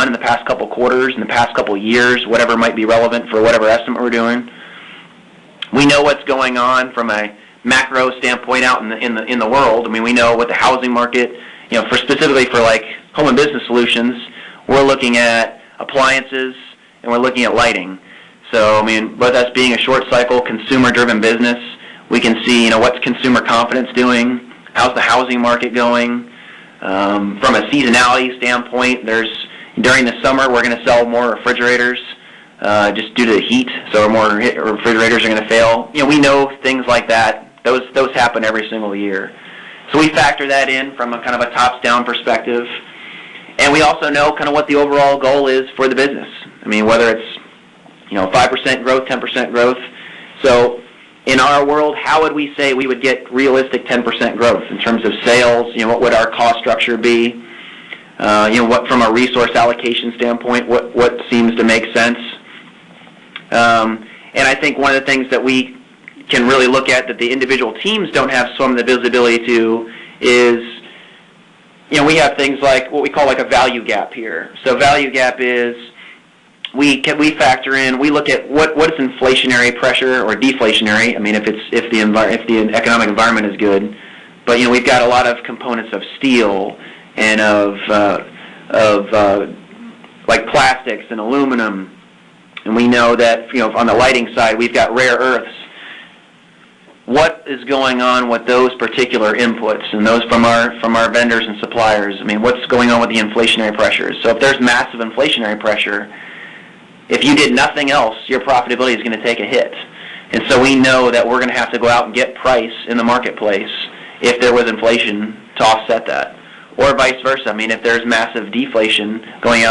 done in the past couple quarters, in the past couple years, whatever might be relevant for whatever estimate we're doing. We know what's going on from a macro standpoint out in the world. I mean, we know what the housing market, for specifically for like home and business solutions, we're looking at appliances and we're looking at lighting. So, I mean, with us being a short cycle, consumer-driven business, we can see, what's consumer confidence doing, how's the housing market going. From a seasonality standpoint, during the summer we're going to sell more refrigerators just due to the heat, so more refrigerators are going to fail. We know things like that. Those happen every single year. So we factor that in from a kind of a tops-down perspective. And we also know kind of what the overall goal is for the business. I mean, whether it's 5% growth, 10% growth. So in our world, how would we say we would get realistic 10% growth in terms of sales? What would our cost structure be? What from a resource allocation standpoint, what seems to make sense? And I think one of the things that we can really look at that the individual teams don't have some of the visibility to is, we have things like what we call like a value gap here. So value gap is we factor in, we look at what is inflationary pressure or deflationary. I mean, if the economic environment is good, but we've got a lot of components of steel and of like plastics and aluminum, and we know that on the lighting side we've got rare earths. What is going on with those particular inputs and those from our vendors and suppliers? I mean, what's going on with the inflationary pressures? So if there's massive inflationary pressure, if you did nothing else, your profitability is going to take a hit. And so we know that we're going to have to go out and get price in the marketplace if there was inflation to offset that. Or vice versa. I mean, if there's massive deflation going out